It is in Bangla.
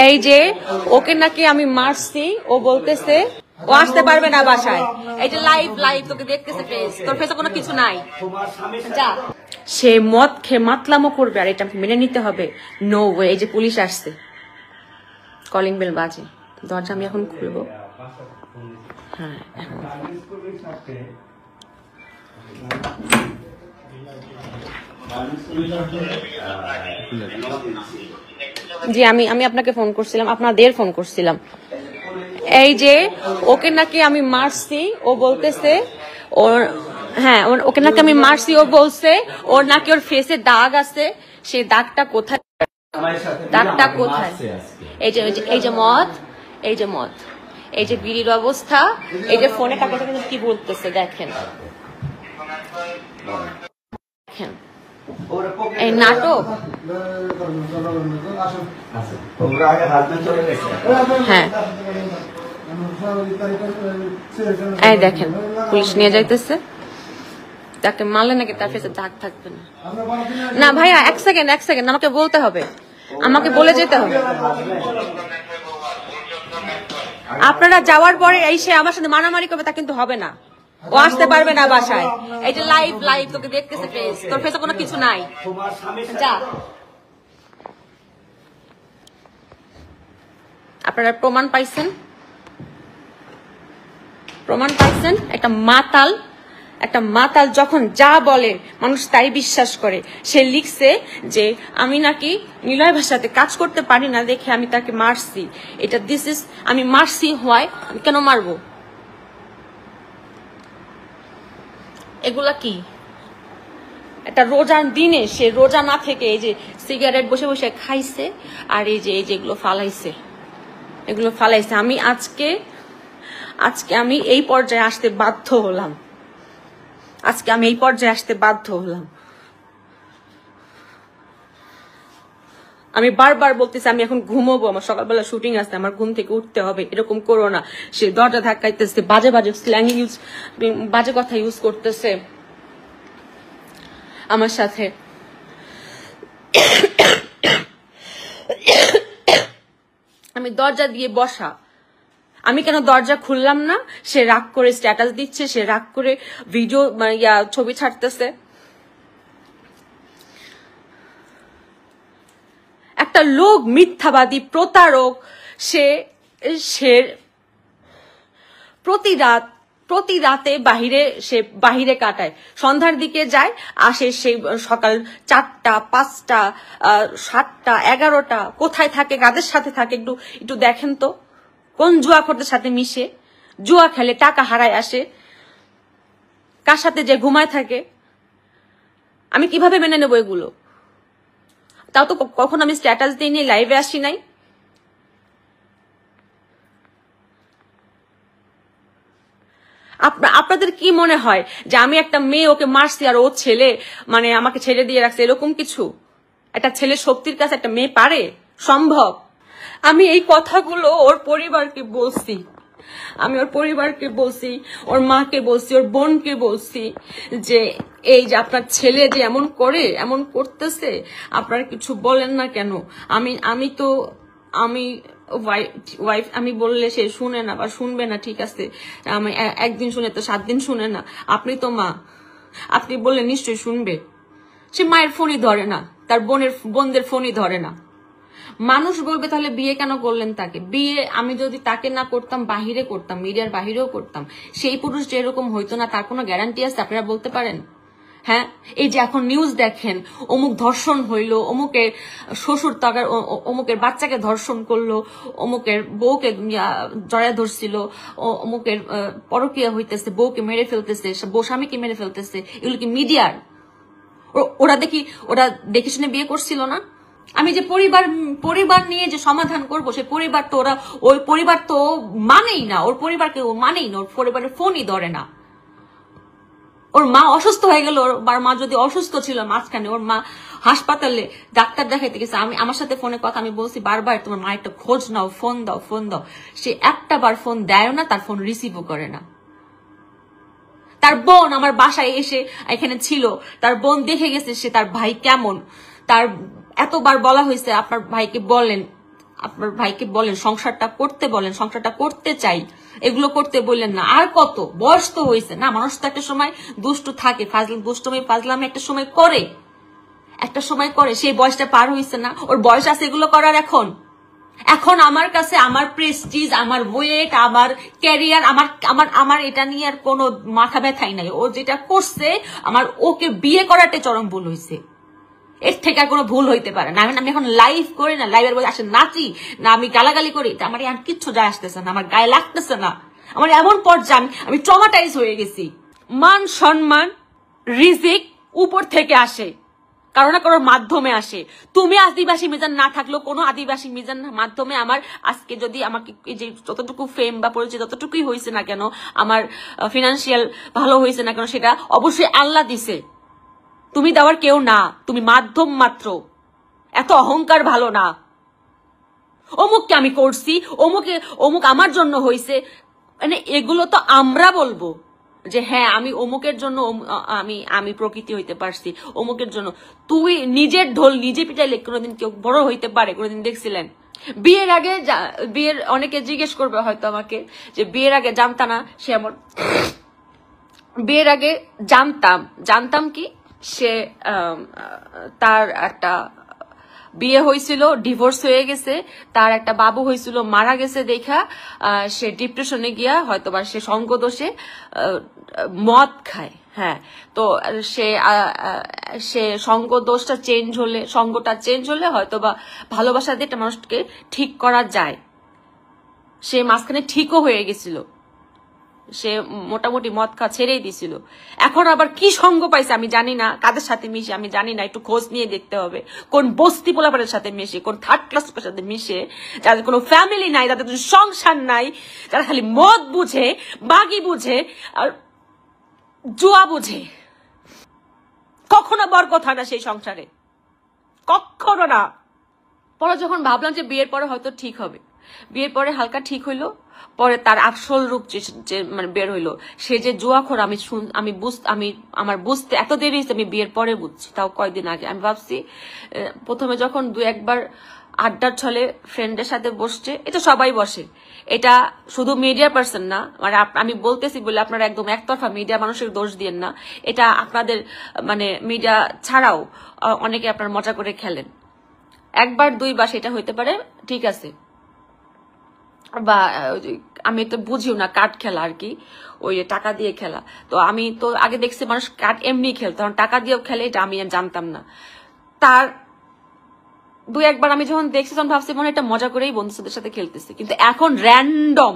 এই যে ওকে নাকি আমি মারছি, ও বলতেছে ও আসতে পারবে না বাসায়। এই যে লাইভ লাইভ তোকে দেখতেছে ফেস, তোর ফেসে কোনো কিছু নাই। যা, সে মদ খেয়ে মাতলামো করবে আর এটা মেনে নিতে হবে? No way. এই যে পুলিশ আসছে, কলিং বেল বাজে, দরজা আমি এখন খুলবো। হ্যাঁ, জি আমি আপনাকে ফোন করছিলাম, আপনাদের ফোন করছিলাম। এই যে ওকে নাকি আমি মারছি, ও বলতেছে ওর, হ্যাঁ ওকে নাকি আমি মারছি, ও বলছে ওর নাকি ওর ফেসে দাগ আছে। সেই দাগটা কোথায়? দাগটা কোথায়? এই যে মদ, এই যে মদ, এই যে বিড়ির অবস্থা, এই যে ফোনে কাকে কি বলতেছে দেখেন, দেখেন এই নাটক। হ্যাঁ এই দেখেন পুলিশ নিয়ে যাইতেছে, তাকে মারলে নাকি তার ফেসে দাগ থাকবে না। না ভাইয়া এক সেকেন্ড আমাকে বলতে হবে, আমাকে বলে যেতে হবে। আপনারা যাওয়ার পরে এসে আমার সাথে মারামারি করবে তা কিন্তু হবে না। ও আসতে পারবে না বাসায়। এই যে লাইভ লাইভ তোকে দেখতেছে ফেস, তোর ফেসে কোনো কিছু নাই। যা, আপনারা প্রমাণ পাইছেন, প্রমাণ পাইছেন। একটা মাতাল যখন যা বলে মানুষ তাই বিশ্বাস করে। সে লিখছে যে আমি নাকি নিলয় ভাষাতে কাজ করতে পারি না দেখে আমি তাকে মারছি। এটা দিস ইজ, আমি মারছি হয়, আমি কেন মারবো? এগুলা কি? একটা রোজার দিনে সে রোজা না থেকে এই যে সিগারেট বসে বসে খাইছে আর এই যে এগুলো ফালাইছে, এগুলো ফালাইছে। আমি আজকে আমি এই পর্যায়ে আসতে বাধ্য হলাম, আজকে আমি এই পর্যায়ে আসতে বাধ্য হলাম। আমি বারবার বলতেছি আমি এখন ঘুমোবো, আমার সকালবেলা শুটিং আছে, আমার ঘুম থেকে উঠতে হবে। এরকম করো না। সে দরজা ধাক্কাইতেছে, বাজে স্ল্যাং ইউজ, বাজে কথা ইউজ করতেছে আমার সাথে। আমি দরজা দিয়ে বসা, আমি কেন দরজা খুললাম না? সে রাগ করে স্ট্যাটাস দিচ্ছে, সে রাগ করে ভিডিও ছবি ছাড়তেছে। একটা লোক মিথ্যাবাদী, প্রতারক। সে প্রতি রাতে বাহিরে কাটায়, সন্ধ্যার দিকে যায়, আসে সেই সকাল 4টা 5টা 7টা 11টা। কোথায় থাকে, কাদের সাথে থাকে একটু দেখেন তো। কোন জুয়াখোরদের সাথে মিশে, জুয়া খেলে টাকা হারায় আসে, কার সাথে যে ঘুমায় থাকে। আমি কিভাবে মেনে নেবো এগুলো? তাও তো কখন আমি স্ট্যাটাস দিইনি, লাইভে আসি নাই। আপনাদের কি মনে হয় যে আমি একটা মেয়ে, ওকে মারছি আর ও ছেলে মানে আমাকে ছেড়ে দিয়ে রাখছে? এরকম কিছু একটা ছেলে শক্তির কাছে একটা মেয়ে পারে? সম্ভব? আমি এই কথাগুলো ওর পরিবারকে বলছি, আমি ওর পরিবারকে বলছি, ওর মাকে বলছি, ওর বোনকে বলছি যে এই যে আপনার ছেলে যে এমন করে, এমন করতেছে, আপনারা কিছু বলেন না কেন? আমি ওয়াইফ, আমি বললে সে শুনে না বা শুনবে না, ঠিক আছে। আমি একদিন শুনে তো 7 দিন শুনে না। আপনি তো মা, আপনি বললে নিশ্চয়ই শুনবে। সে মায়ের ফোনই ধরে না, তার বোনদের ফোনই ধরে না। মানুষ বলবে তাহলে বিয়ে কেন করলেন তাকে? বিয়ে আমি যদি তাকে না করতাম, বাহিরে করতাম, মিডিয়ার বাহিরেও করতাম, সেই পুরুষ যে এরকম হইতো না তার কোনো গ্যারান্টি আছে আপনারা বলতে পারেন? হ্যাঁ, এই যে এখন নিউজ দেখেন, অমুক ধর্ষণ হইলো, অমুকের শ্বশুর তাকার অমুকের বাচ্চাকে ধর্ষণ করলো, অমুকের বউকে জড়ায় ধরছিল, অমুকের পরকীয়া হইতেছে, বউকে মেরে ফেলতেছে, বউ স্বামীকে মেরে ফেলতেছে। এগুলো কি মিডিয়ার? ওরা দেখে শুনে বিয়ে করছিল না? আমি যে পরিবার নিয়ে যে সমাধান করবো, সে পরিবার তো ওই পরিবার তো মানেই না, ওর পরিবারকে ও মানেই না, ওর পরিবারের ফোনই ধরে না। ওর মা অসুস্থ হয়ে গেল, ওর মা যদি অসুস্থ ছিল মাঝখানে, ওর মা হাসপাতালে ডাক্তার দেখাইতে গেছে, আমার সাথে ফোনে কথা, আমি বলছি বারবার তোমার মা একটা খোঁজ নাও, ফোন দাও। সে একটা বার ফোন দেয় না, তার ফোন রিসিভও করে না। তার বোন আমার বাসায় এসে এখানে ছিল, তার বোন দেখে গেছে সে তার ভাই কেমন। তার এতবার বলা হয়েছে আপনার ভাইকে বলেন, আপনার ভাইকে বলেন সংসারটা করতে, বলেন সংসারটা করতে চাই, এগুলো করতে বললেন না। আর কত, বয়স তো হয়েছে না, মানুষ তো একটা সময় দুষ্টু থাকে, দুষ্টমি ফাজলামি একটা সময় করে, সেই বয়সটা পার হয়েছে না, ওর বয়স আছে এগুলো করার। এখন আমার কাছে আমার প্রেস্টিজ, আমার ওয়েট, আমার ক্যারিয়ার, আমার এটা নিয়ে আর কোনো মাথা ব্যথাই নাই। ও যেটা করছে, আমার ওকে বিয়ে করাতে চরম ভুল হয়েছে, এর থেকে আর কোনো ভুল হইতে পারে না। আমি এখন লাইভ করি না, লাইভের বলে আসে নাচি না, আমি গালাগালি করি, আমার আর কিচ্ছু যায় আসতেছে না, আমার গায়ে লাগতেছে না। আমার এমন পর্যায়ে আমি ট্রমাটাইজ হয়ে গেছি। মান সম্মান রিজিক উপর থেকে আসে, কারো না কারোর মাধ্যমে আসে। তুমি আদিবাসী মিজান না থাকলেও কোনো আদিবাসী মিজান মাধ্যমে আমার আজকে যদি আমাকে যে যতটুকু ফেম বা পরিচয় যতটুকুই হয়েছে না কেন, আমার ফিনান্সিয়াল ভালো হয়েছে না কেন, সেটা অবশ্যই আল্লাহ দিছে, তুমি দেওয়ার কেউ না, তুমি মাধ্যম মাত্র। এত অহংকার ভালো না। অমুককে আমি করছি, অমুক আমার জন্য হয়েছে, মানে এগুলো তো আমরা বলবো যে হ্যাঁ আমি অমুকের জন্য আমি প্রকৃতি হইতে পারছি, অমুকের জন্য। তুই নিজের ঢোল নিজে পিটাইলে কোনোদিন কেউ বড় হইতে পারে? কোনোদিন দেখছিলেন? বিয়ের অনেকে জিজ্ঞেস করবে হয়তো আমাকে যে বিয়ের আগে জানতা না সে এমন। বিয়ের আগে জানতাম কি সে তার একটা বিয়ে হয়েছিল, ডিভোর্স হয়ে গেছে, তার একটা বাবু হয়েছিল, মারা গেছে দেখা সে ডিপ্রেশনে গিয়া হয়তোবা সে সঙ্গদোষে মদ খায়। হ্যাঁ, তো সে সঙ্গদোষটা সঙ্গটা চেঞ্জ হলে হয়তোবা ভালোবাসা দিয়ে একটা মানুষকে ঠিক করা যায়। সে মাঝখানে ঠিকও হয়ে গেছিল, সে মোটামুটি মদ খাওয়া ছেড়েই দিছিল। এখন আবার কি সঙ্গ পাইছে আমি জানি না, কাদের সাথে মিশে আমি জানি না, একটু খোঁজ নিয়ে দেখতে হবে। কোন বস্তি পোলাপানের সাথে মিশে, কোন থার্ড ক্লাস সাথে মিশে, যাদের কোনো ফ্যামিলি নাই, যাদের কোনো সংসার নাই, যারা খালি মদ বুঝে, বাগি বুঝে আর জুয়া বুঝে। কখনো বরকত হয় না সেই সংসারে, কখনো না। পরে যখন ভাবলাম যে বিয়ের পরে হয়তো ঠিক হবে, বিয়ের পরে হালকা ঠিক হইলো, পরে তার আসল রূপ যে মানে বের হইলো, সে যে জুয়াখোর আমার বুঝতে এত দেরি হয়েছে, আমি বিয়ের পরে বুঝছি, তাও কয়েকদিন আগে। আমি ভাবছি প্রথমে যখন 2-1 আড্ডার ছলে ফ্রেন্ডের সাথে বসছে, এটা সবাই বসে, এটা শুধু মিডিয়া পার্সন না, মানে আমি বলতেছি বলে আপনারা একদম একতরফা মিডিয়া মানুষের দোষ দিয়েন না, এটা আপনাদের মানে মিডিয়া ছাড়াও অনেকে আপনার মজা করে খেলেন। 1-2 সেটা হইতে পারে, ঠিক আছে, বা আমি তো বুঝিও না, কার্ড খেলা আর কি, ওই টাকা দিয়ে খেলা। তো আমি তো আগে দেখছি মানুষ কার্ড এমনি খেলতো, টাকা দিয়েও খেলে, এটা আমি জানতাম না। তার 2-1 আমি যখন দেখছি তখন ভাবছি মনে এটা মজা করেই বন্ধুদের সাথে খেলতেছি, কিন্তু এখন র্যান্ডম